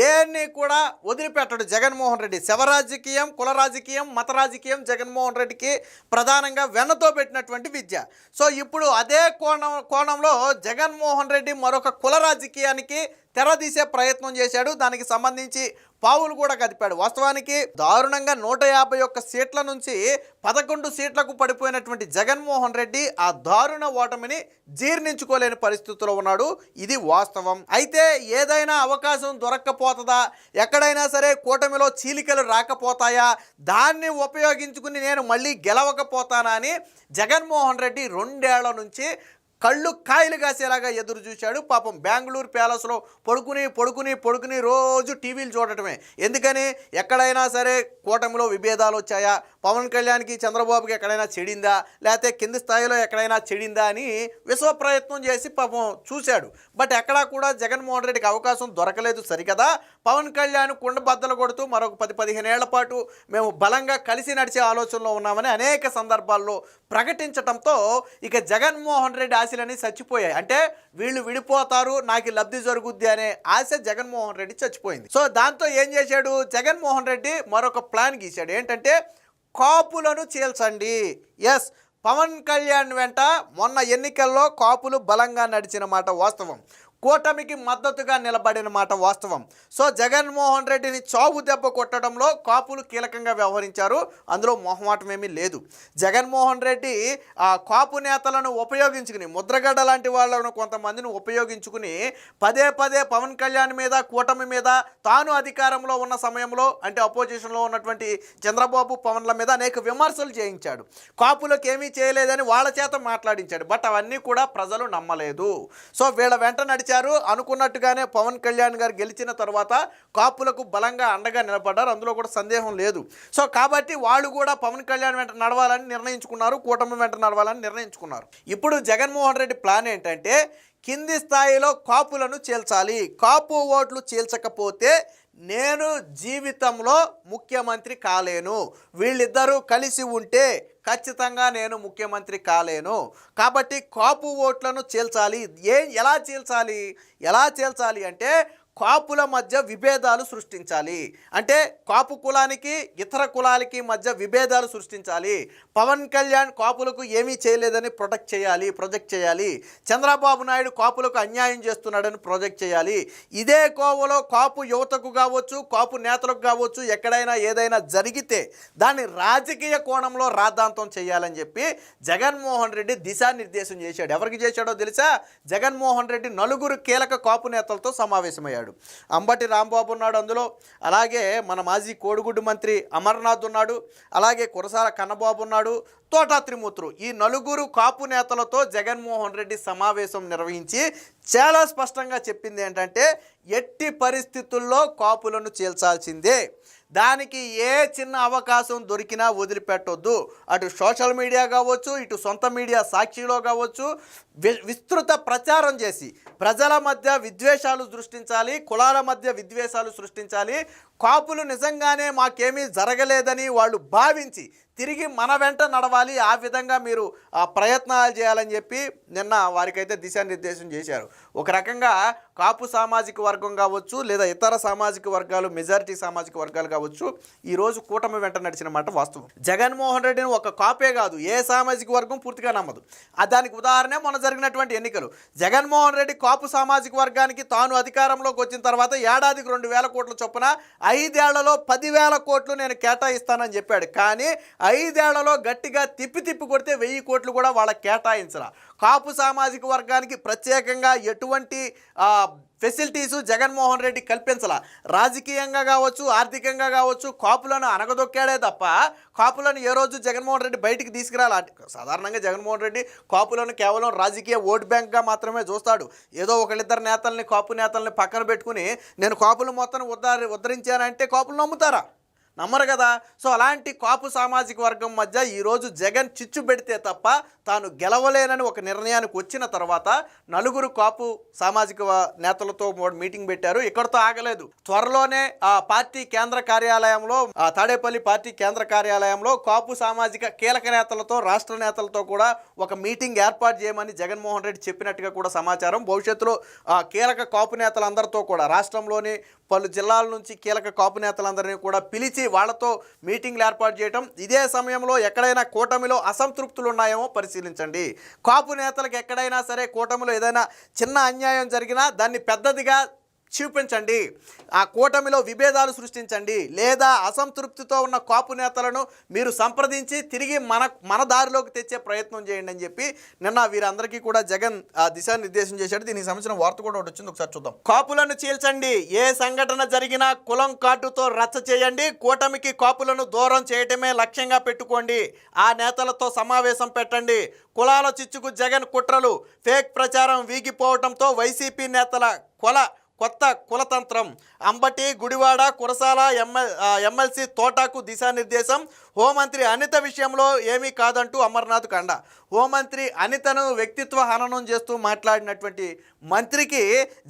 దేన్ని కూడా వదిలిపెట్టడు జగన్మోహన్ రెడ్డి. శవ రాజకీయం, కుల రాజకీయం, మత రాజకీయం జగన్మోహన్ రెడ్డికి ప్రధానంగా వెన్నతో పెట్టినటువంటి విద్య. సో ఇప్పుడు అదే కోణంలో జగన్మోహన్ రెడ్డి మరొక కుల రాజకీయానికి తెరదీసే ప్రయత్నం చేశాడు. దానికి సంబంధించి పావులు కూడా కదిపాడు. వాస్తవానికి దారుణంగా 151 సీట్ల నుంచి 11 సీట్లకు పడిపోయినటువంటి జగన్మోహన్ రెడ్డి ఆ దారుణ ఓటమిని జీర్ణించుకోలేని పరిస్థితిలో ఉన్నాడు. ఇది వాస్తవం. అయితే ఏదైనా అవకాశం దొరక్కపోతుందా, ఎక్కడైనా సరే కూటమిలో చీలికలు రాకపోతాయా, దాన్ని ఉపయోగించుకుని నేను మళ్ళీ గెలవకపోతానా అని జగన్మోహన్ రెడ్డి 2 ఏళ్ల నుంచి కళ్ళు కాయలు కాసేలాగా ఎదురు చూశాడు. పాపం బెంగళూరు ప్యాలెస్లో పడుకుని రోజు టీవీలు చూడటమే. ఎందుకని? ఎక్కడైనా సరే కూటమిలో విభేదాలు వచ్చాయా, పవన్ కళ్యాణ్కి చంద్రబాబుకి ఎక్కడైనా చెడిందా, లేకపోతే కింది స్థాయిలో ఎక్కడైనా చెడిందా అని విశ్వ ప్రయత్నం చేసి పాపం చూశాడు. బట్ ఎక్కడా కూడా జగన్మోహన్ రెడ్డికి అవకాశం దొరకలేదు. సరికదా పవన్ కళ్యాణ్ కుండబద్దలు కొడుతూ మరొక 10-15 ఏళ్ల పాటు మేము బలంగా కలిసి నడిచే ఆలోచనలో ఉన్నామని అనేక సందర్భాల్లో ప్రకటించడంతో ఇక జగన్మోహన్ రెడ్డి ఆశలన్నీ చచ్చిపోయాయి. అంటే వీళ్ళు విడిపోతారు, నాకు లబ్ధి జరుగుద్ది అనే ఆశ జగన్మోహన్ రెడ్డి చచ్చిపోయింది. సో దాంతో ఏం చేశాడు జగన్మోహన్ రెడ్డి? మరొక ప్లాన్ గీశాడు. ఏంటంటే కాపులను చీల్చండి. ఎస్, పవన్ కళ్యాణ్ వెంట మొన్న ఎన్నికల్లో కాపులు బలంగా నడిచిన మాట వాస్తవం. కూటమికి మద్దతుగా నిలబడిన మాట వాస్తవం. సో జగన్మోహన్ రెడ్డిని చావు దెబ్బ కొట్టడంలో కాపులు కీలకంగా వ్యవహరించారు. అందులో మొహమాటం ఏమీ లేదు. జగన్మోహన్ రెడ్డి ఆ కాపు నేతలను ఉపయోగించుకుని, ముద్రగడ్డ లాంటి వాళ్ళను కొంతమందిని ఉపయోగించుకుని పదే పవన్ కళ్యాణ్ మీద, కూటమి మీద, తాను అధికారంలో ఉన్న సమయంలో అంటే అపోజిషన్లో ఉన్నటువంటి చంద్రబాబు, పవన్ల మీద అనేక విమర్శలు చేయించాడు. కాపులకు ఏమీ చేయలేదని వాళ్ళ చేత మాట్లాడించాడు. బట్ అవన్నీ కూడా ప్రజలు నమ్మలేదు. సో వీళ్ళ వెంట నడిచారు. అనుకున్నట్టుగానే పవన్ కళ్యాణ్ గారు గెలిచిన తర్వాత కాపులకు బలంగా అండగా నిలబడ్డారు. అందులో కూడా సందేహం లేదు. సో కాబట్టి వాళ్ళు కూడా పవన్ కళ్యాణ్ వెంట నడవాలని నిర్ణయించుకున్నారు, కూటమి వెంట నడవాలని నిర్ణయించుకున్నారు. ఇప్పుడు జగన్మోహన్ రెడ్డి ప్లాన్ ఏంటంటే కింది స్థాయిలో కాపులను చీల్చాలి. కాపు ఓట్లు చీల్చకపోతే నేను జీవితంలో ముఖ్యమంత్రి కాలేను. వీళ్ళిద్దరూ కలిసి ఉంటే ఖచ్చితంగా నేను ముఖ్యమంత్రి కాలేను. కాబట్టి కాపు ఓట్లను చీల్చాలి. ఎలా చీల్చాలి అంటే కాపుల మధ్య విభేదాలు సృష్టించాలి. అంటే కాపు కులానికి ఇతర కులాలకి మధ్య విభేదాలు సృష్టించాలి. పవన్ కళ్యాణ్ కాపులకు ఏమీ చేయలేదని ప్రొజెక్ట్ చేయాలి. చంద్రబాబు నాయుడు కాపులకు అన్యాయం చేస్తున్నాడని ప్రొజెక్ట్ చేయాలి. ఇదే కోవలో కాపు యువతకు కావచ్చు, కాపు నేతలకు కావచ్చు, ఎక్కడైనా ఏదైనా జరిగితే దాన్ని రాజకీయ కోణంలో రాద్ధాంతం చేయాలని చెప్పి జగన్మోహన్ రెడ్డి దిశానిర్దేశం చేశాడు. ఎవరికి చేశాడో తెలుసా? జగన్మోహన్ రెడ్డి 4 కీలక కాపు నేతలతో సమావేశమయ్యాడు. అంబటి రాంబాబు ఉన్నాడు అందులో, అలాగే మన మాజీ కోడిగుడ్డు మంత్రి అమర్నాథ్ ఉన్నాడు, అలాగే కురసాల కన్నబాబు ఉన్నాడు, తోటా త్రిమూర్తులు. ఈ 4 కాపు నేతలతో జగన్మోహన్ రెడ్డి సమావేశం నిర్వహించి చాలా స్పష్టంగా చెప్పింది ఏంటంటే ఎట్టి పరిస్థితుల్లో కాపులను చీల్చాల్సిందే. దానికి ఏ చిన్న అవకాశం దొరికినా వదిలిపెట్టొద్దు. అటు సోషల్ మీడియా కావచ్చు, ఇటు సొంత మీడియా సాక్షిలో కావచ్చు విస్తృత ప్రచారం చేసి ప్రజల మధ్య విద్వేషాలు సృష్టించాలి, కులాల మధ్య విద్వేషాలు సృష్టించాలి. కాపులు నిజంగానే మాకేమీ జరగలేదని వాళ్ళు భావించి తిరిగి మన వెంట నడవాలి. ఆ విధంగా మీరు ప్రయత్నాలు చేయాలని చెప్పి నిన్న వారికైతే దిశానిర్దేశం చేశారు. ఒక రకంగా కాపు సామాజిక వర్గం కావచ్చు, లేదా ఇతర సామాజిక వర్గాలు, మెజారిటీ సామాజిక వర్గాలు కావచ్చు, ఈరోజు కూటమి వెంట నడిచిన మాట వాస్తవం. జగన్మోహన్ రెడ్డిని ఒక కాపే కాదు, ఏ సామాజిక వర్గం పూర్తిగా నమ్మదు. దానికి ఉదాహరణ మొన్న జరిగినటువంటి ఎన్నికలు. జగన్మోహన్ రెడ్డి కాపు సామాజిక వర్గానికి తాను అధికారంలోకి వచ్చిన తర్వాత ఏడాదికి 2,000 కోట్ల చొప్పున 5 ఏళ్లలో 10,000 కోట్లు నేను కేటాయిస్తానని చెప్పాడు. కానీ 5 ఏళ్లలో గట్టిగా తిప్పి కొడితే 1,000 కోట్లు కూడా వాళ్ళకి కేటాయించరా. కాపు సామాజిక వర్గానికి ప్రత్యేకంగా ఎటువంటి ఫెసిలిటీస్ జగన్మోహన్ రెడ్డి కల్పించాల. రాజకీయంగా కావచ్చు, ఆర్థికంగా కావచ్చు కాపులను అనగదొక్కాడే తప్ప కాపులను ఏ రోజు జగన్మోహన్ రెడ్డి బయటికి తీసుకురాలి. సాధారణంగా జగన్మోహన్ రెడ్డి కాపులను కేవలం రాజకీయ ఓట్ బ్యాంక్గా మాత్రమే చూస్తాడు. ఏదో ఒకళ్ళిద్దరు నేతల్ని, కాపు నేతల్ని పక్కన పెట్టుకుని నేను కాపులు మొత్తం ఉద్ధరించానంటే కాపులు నమ్ముతారా? నమ్మరు కదా. సో అలాంటి కాపు సామాజిక వర్గం మధ్య ఈరోజు జగన్ చిచ్చు పెడితే తప్ప తాను గెలవలేనని ఒక నిర్ణయానికి వచ్చిన తర్వాత 4 కాపు సామాజిక నేతలతో మీటింగ్ పెట్టారు. ఇక్కడితో ఆగలేదు. త్వరలోనే ఆ పార్టీ కేంద్ర కార్యాలయంలో, తాడేపల్లి పార్టీ కేంద్ర కార్యాలయంలో కాపు సామాజిక కీలక నేతలతో, రాష్ట్ర నేతలతో కూడా ఒక మీటింగ్ ఏర్పాటు చేయమని జగన్మోహన్ రెడ్డి చెప్పినట్టుగా కూడా సమాచారం. భవిష్యత్తులో కీలక కాపు నేతలందరితో కూడా రాష్ట్రంలోని పలు జిల్లాల నుంచి కీలక కాపు నేతలందరినీ కూడా పిలిచి వాళ్ళతో మీటింగ్లు ఏర్పాటు చేయడం. ఇదే సమయంలో ఎక్కడైనా కూటమిలో అసంతృప్తులు ఉన్నాయేమో పరిశీలించండి. కాపు నేతలకు ఎక్కడైనా సరే కూటమిలో ఏదైనా చిన్న అన్యాయం జరిగినా దాన్ని పెద్దదిగా చూపించండి, ఆ కూటమిలో విభేదాలు సృష్టించండి, లేదా అసంతృప్తితో ఉన్న కాపు నేతలను మీరు సంప్రదించి తిరిగి మన దారిలోకి తెచ్చే ప్రయత్నం చేయండి అని చెప్పి నిన్న వీరందరికీ కూడా జగన్ దిశానిర్దేశం చేశాడు. దీనికి సంబంధించిన వార్త కూడా ఒకటి వచ్చింది, ఒకసారి చూద్దాం. కాపులను చీల్చండి, ఏ సంఘటన జరిగినా కులం కార్డుతో రచ్చ చేయండి, కూటమికి కాపులను దూరం చేయటమే లక్ష్యంగా పెట్టుకోండి, ఆ నేతలతో సమావేశం పెట్టండి, కులాల చిచ్చుకు జగన్ కుట్రలు, ఫేక్ ప్రచారం వీగిపోవడంతో వైసీపీ నేతల కొత్త కులతంత్రం, అంబటి, గుడివాడ, కురసాల ఎమ్మెల్సీ తోటాకు దిశానిర్దేశం, హోంమంత్రి అనిత విషయంలో ఏమీ కాదంటూ అమర్నాథ్ కండ. హోంమంత్రి అనితను వ్యక్తిత్వ హననం చేస్తూ మాట్లాడినటువంటి మంత్రికి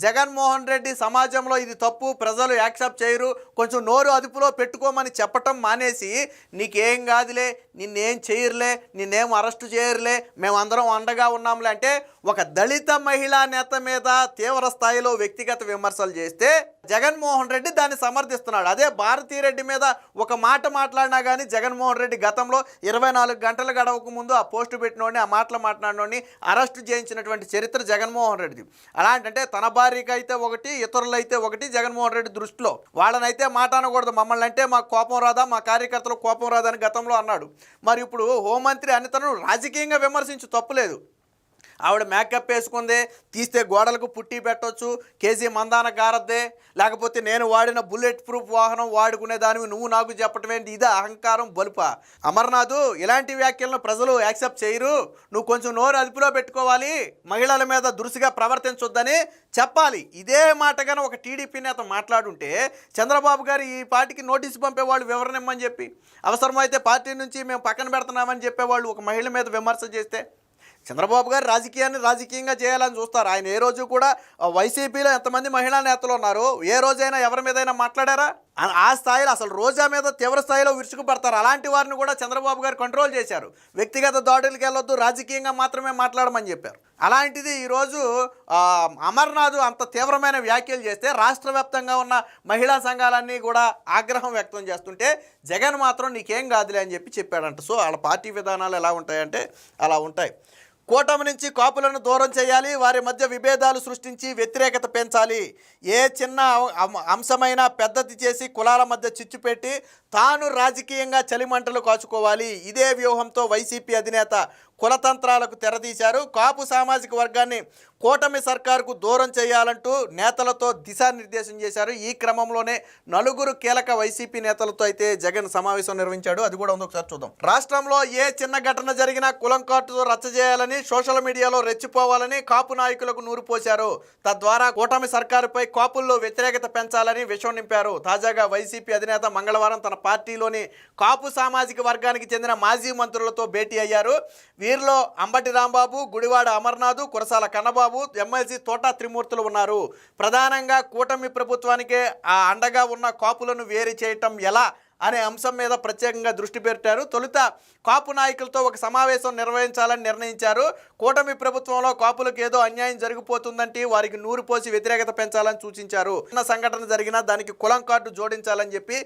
జగన్మోహన్ రెడ్డి సమాజంలో ఇది తప్పు, ప్రజలు యాక్సెప్ట్ చేయరు, కొంచెం నోరు అదుపులో పెట్టుకోమని చెప్పటం మానేసి నీకేం కాదులే, నిన్నేం చేయరులే, నిన్నేం అరెస్టు చేయరులే, మేమందరం అండగా ఉన్నాంలే అంటే ఒక దళిత మహిళా నేత మీద తీవ్ర స్థాయిలో వ్యక్తిగత విమర్శలు చేస్తే జగన్మోహన్ రెడ్డి దాన్ని సమర్థిస్తున్నాడు. అదే భారతీరెడ్డి మీద ఒక మాట మాట్లాడినా కానీ జగన్మోహన్ రెడ్డి గతంలో 24 గంటలు గడవక ముందు ఆ పోస్టు పెట్టినోడిని, ఆ మాటలు మాట్లాడినోడిని అరెస్టు చేయించినటువంటి చరిత్ర జగన్మోహన్ రెడ్డిది. అలాంటంటే తన భార్యకి అయితే ఒకటి, ఇతరులైతే ఒకటి జగన్మోహన్ రెడ్డి దృష్టిలో. వాళ్ళనైతే మాట అనకూడదు, మమ్మల్ని అంటే మాకు కోపం రాదా, మా కార్యకర్తలకు కోపం రాదా అని గతంలో అన్నాడు. మరి ఇప్పుడు హోంమంత్రి అనితను రాజకీయంగా విమర్శించు తప్పులేదు. ఆవిడ మేకప్ వేసుకుందే, తీస్తే గోడలకు పుట్టి పెట్టవచ్చు, కేజీ మందాన గారద్దే, లేకపోతే నేను వాడిన బుల్లెట్ ప్రూఫ్ వాహనం వాడుకునే దానివి నువ్వు నాకు చెప్పటం ఏంటి, ఇదే అహంకారం బలుప. అమర్నాథ్, ఇలాంటి వ్యాఖ్యలను ప్రజలు యాక్సెప్ట్ చేయరు, నువ్వు కొంచెం నోరు అదుపులో పెట్టుకోవాలి, మహిళల మీద దురుసుగా ప్రవర్తించొద్దని చెప్పాలి. ఇదే మాటగానే ఒక టీడీపీ నేత మాట్లాడుంటే చంద్రబాబు గారు ఈ పార్టీకి నోటీసు పంపేవాళ్ళు, వివరణ ఇమ్మని చెప్పి, అవసరమైతే పార్టీ నుంచి మేము పక్కన పెడుతున్నామని చెప్పేవాళ్ళు. ఒక మహిళ మీద విమర్శ చేస్తే చంద్రబాబు గారు రాజకీయంగా చేయాలని చూస్తారు. ఆయన ఏ రోజు కూడా వైసీపీలో ఎంతమంది మహిళా నేతలు ఉన్నారు, ఏ రోజైనా ఎవరి మీదైనా మాట్లాడారా? ఆ స్థాయిలో అసలు రోజా మీద తీవ్ర స్థాయిలో విరుచుకుపడతారు. అలాంటి వారిని కూడా చంద్రబాబు గారు కంట్రోల్ చేశారు. వ్యక్తిగత దాడులకు వెళ్ళొద్దు, రాజకీయంగా మాత్రమే మాట్లాడమని చెప్పారు. అలాంటిది ఈరోజు అమర్నాథ్ అంత తీవ్రమైన వ్యాఖ్యలు చేస్తే రాష్ట్ర వ్యాప్తంగా ఉన్న మహిళా సంఘాలన్నీ కూడా ఆగ్రహం వ్యక్తం చేస్తుంటే జగన్ మాత్రం నీకేం కాదులే అని చెప్పాడంట. సో వాళ్ళ పార్టీ విధానాలు ఎలా ఉంటాయంటే అలా ఉంటాయి. కూటమి నుంచి కాపులను దూరం చేయాలి, వారి మధ్య విభేదాలు సృష్టించి వ్యతిరేకత పెంచాలి, ఏ చిన్న అంశమైనా పెద్దది చేసి కులాల మధ్య చిచ్చు పెట్టి తాను రాజకీయంగా చలిమంటలు కాచుకోవాలి. ఇదే వ్యూహంతో వైసీపీ అధినేత కులతంత్రాలకు తెరతీశారు. కాపు సామాజిక వర్గాన్ని కూటమి సర్కారుకు దూరం చేయాలంటూ నేతలతో దిశానిర్దేశం చేశారు. ఈ క్రమంలోనే నలుగురు కీలక వైసీపీ నేతలతో అయితే జగన్ సమావేశం నిర్వహించాడు. అది కూడా ఉంది, ఒకసారి చూద్దాం. రాష్ట్రంలో ఏ చిన్న ఘటన జరిగినా కులం కార్డుతో రచ్చ చేయాలని, సోషల్ మీడియాలో రెచ్చిపోవాలని కాపు నాయకులకు నూరు పోశారు. తద్వారా కూటమి సర్కారుపై కాపుల్లో వ్యతిరేకత పెంచాలని విషం నింపారు. తాజాగా వైసీపీ అధినేత మంగళవారం తన పార్టీలోని కాపు సామాజిక వర్గానికి చెందిన మాజీ మంత్రులతో భేటీ అయ్యారు. వీరిలో అంబటి రాంబాబు, గుడివాడ అమర్నాథ్, కురసాల కన్నబాబు, ఎమ్మెల్సీ తోటా త్రిమూర్తులు ఉన్నారు. ప్రధానంగా కూటమి ప్రభుత్వానికే అండగా ఉన్న కాపులను వేరు చేయటం ఎలా అనే అంశం మీద ప్రత్యేకంగా దృష్టి పెట్టారు. తొలుత కాపు నాయకులతో ఒక సమావేశం నిర్వహించాలని నిర్ణయించారు. కూటమి ప్రభుత్వంలో కాపులకు ఏదో అన్యాయం జరిగిపోతుందంటే వారికి నూరు పోసి వ్యతిరేకత పెంచాలని సూచించారు. చిన్న సంఘటన జరిగినా దానికి కులం కార్డు జోడించాలని చెప్పి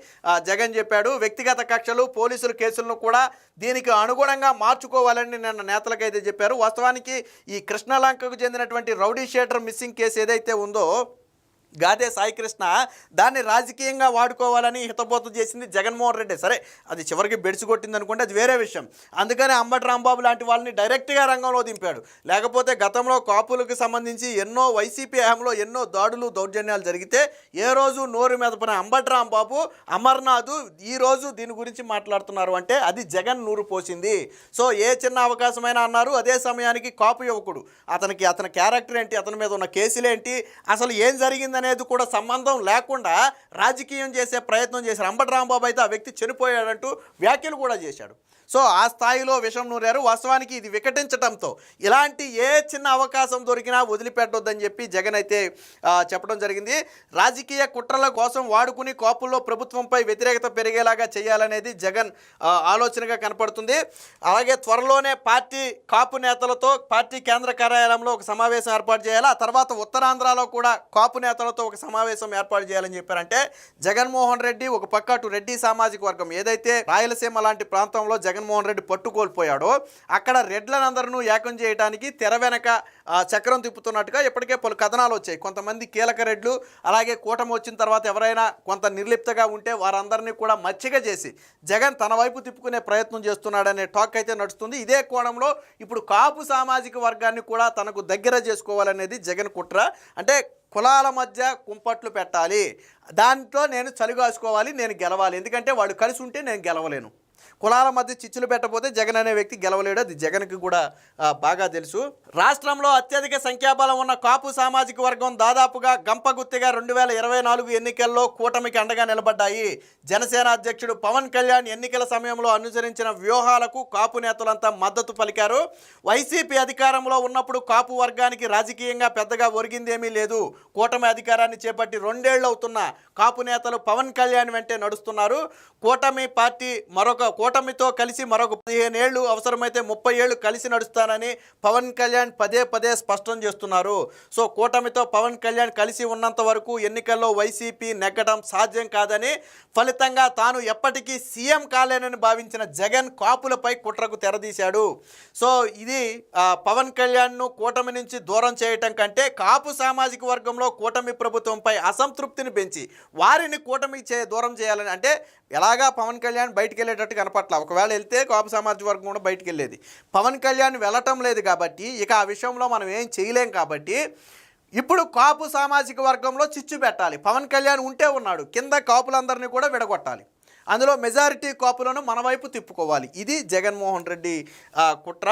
జగన్ చెప్పాడు. వ్యక్తిగత కక్షలు, పోలీసుల కేసులను కూడా దీనికి అనుగుణంగా మార్చుకోవాలని నిన్న నేతలకైతే చెప్పారు. వాస్తవానికి ఈ కృష్ణలంకకు చెందినటువంటి రౌడీ షీటర్ మిస్సింగ్ కేసు ఏదైతే ఉందో గాదే సాయికృష్ణ, దాన్ని రాజకీయంగా వాడుకోవాలని హితబోధ చేసింది జగన్మోహన్ రెడ్డి. సరే, అది చివరికి బెడిసి కొట్టింది అనుకుంటే అది వేరే విషయం. అందుకని అంబటి రాంబాబు లాంటి వాళ్ళని డైరెక్ట్గా రంగంలో దింపాడు. లేకపోతే గతంలో కాపులకు సంబంధించి ఎన్నో వైసీపీ హయాంలో ఎన్నో దాడులు, దౌర్జన్యాలు జరిగితే ఏ రోజు నోరు మెదపని అంబటి రాంబాబు, అమర్నాథ్ ఈరోజు దీని గురించి మాట్లాడుతున్నారు అంటే అది జగన్ నూరు పోసింది. సో ఏ చిన్న అవకాశమైనా అన్నారు. అదే సమయానికి కాపు యువకుడు, అతని క్యారెక్టర్ ఏంటి, అతని మీద ఉన్న కేసులేంటి, అసలు ఏం జరిగింది అనేది కూడా సంబంధం లేకుండా రాజకీయం చేసే ప్రయత్నం చేశారు. అంబటి రాంబాబు అయితే ఆ వ్యక్తి చనిపోయాడంటూ వ్యాఖ్యలు కూడా చేశాడు. సో ఆ స్థాయిలో విషం నూరారు. వాస్తవానికి ఇది వికటించడంతో ఇలాంటి ఏ చిన్న అవకాశం దొరికినా వదిలిపెట్టొద్దని చెప్పి జగన్ అయితే చెప్పడం జరిగింది. రాజకీయ కుట్రల కోసం వాడుకుని కాపుల్లో ప్రభుత్వంపై వ్యతిరేకత పెరిగేలాగా చేయాలనేది జగన్ ఆలోచనగా కనపడుతుంది. అలాగే త్వరలోనే పార్టీ కాపు నేతలతో పార్టీ కేంద్ర కార్యాలయంలో ఒక సమావేశం ఏర్పాటు చేయాలి. ఆ తర్వాత ఉత్తరాంధ్రలో కూడా కాపు నేతలతో తెలంగాణతో ఒక సమావేశం ఏర్పాటు చేయాలని చెప్పారంటే జగన్మోహన్ రెడ్డి ఒక పక్క అటు రెడ్డి సామాజిక వర్గం ఏదైతే రాయలసీమ లాంటి ప్రాంతంలో జగన్మోహన్ రెడ్డి పట్టుకోల్పోయాడో అక్కడ రెడ్లనందరినూ ఏకం చేయడానికి తెర వెనక చక్రం తిప్పుతున్నట్టుగా ఇప్పటికే పలు కథనాలు వచ్చాయి. కొంతమంది కీలక రెడ్లు అలాగే కూటమి వచ్చిన తర్వాత ఎవరైనా కొంత నిర్లిప్తగా ఉంటే వారందరినీ కూడా మచ్చిక చేసి జగన్ తన వైపు తిప్పుకునే ప్రయత్నం చేస్తున్నాడనే టాక్ అయితే నడుస్తుంది. ఇదే కోణంలో ఇప్పుడు కాపు సామాజిక వర్గాన్ని కూడా తనకు దగ్గర చేసుకోవాలనేది జగన్ కుట్ర. అంటే కులాల మధ్య కుంపట్లు పెట్టాలి, దాంట్లో నేను చలిగాసుకోవాలి, నేను గెలవాలి, ఎందుకంటే వాళ్ళు కలిసి ఉంటే నేను గెలవలేను. కులాల మధ్య చిచ్చులు పెట్టబోతే జగన్ అనే వ్యక్తి గెలవలేడు, అది జగన్కి కూడా బాగా తెలుసు. రాష్ట్రంలో అత్యధిక సంఖ్యాబలం ఉన్న కాపు సామాజిక వర్గం దాదాపుగా గంపగుత్తిగా 2024 ఎన్నికల్లో కూటమికి అండగా నిలబడ్డాయి. జనసేన అధ్యక్షుడు పవన్ కళ్యాణ్ ఎన్నికల సమయంలో అనుసరించిన వ్యూహాలకు కాపు నేతలంతా మద్దతు పలికారు. వైసీపీ అధికారంలో ఉన్నప్పుడు కాపు వర్గానికి రాజకీయంగా పెద్దగా ఒరిగిందేమీ లేదు. కూటమి అధికారాన్ని చేపట్టి 2 ఏళ్ళు అవుతున్న కాపు నేతలు పవన్ కళ్యాణ్ వెంటే నడుస్తున్నారు. కూటమితో కలిసి మరొక 15 ఏళ్ళు అవసరమైతే 30 ఏళ్ళు కలిసి నడుస్తానని పవన్ కళ్యాణ్ పదే పదే స్పష్టం చేస్తున్నారు. సో కూటమితో పవన్ కళ్యాణ్ కలిసి ఉన్నంత వరకు ఎన్నికల్లో వైసీపీ నెగ్గడం సాధ్యం కాదని, ఫలితంగా తాను ఎప్పటికీ సీఎం కాలేనని భావించిన జగన్ కాపులపై కుట్రకు తెరదీశాడు. సో ఇది పవన్ కళ్యాణ్ను కూటమి నుంచి దూరం చేయటం కంటే కాపు సామాజిక వర్గంలో కూటమి ప్రభుత్వంపై అసంతృప్తిని పెంచి వారిని కూటమి దూరం చేయాలని, అంటే ఎలాగా పవన్ కళ్యాణ్ బయటికి వెళ్ళేటట్టు కనపట్ల, ఒకవేళ వెళ్తే కాపు సామాజిక వర్గం కూడా బయటికి వెళ్ళేది. పవన్ కళ్యాణ్ వెళ్ళటం లేదు కాబట్టి ఇక ఆ విషయంలో మనం ఏం చేయలేం కాబట్టి ఇప్పుడు కాపు సామాజిక వర్గంలో చిచ్చు పెట్టాలి. పవన్ కళ్యాణ్ ఉంటే ఉన్నాడు, కింద కాపులందరినీ కూడా విడగొట్టాలి, అందులో మెజారిటీ కాపులను మన వైపు తిప్పుకోవాలి. ఇది జగన్మోహన్ రెడ్డి కుట్ర.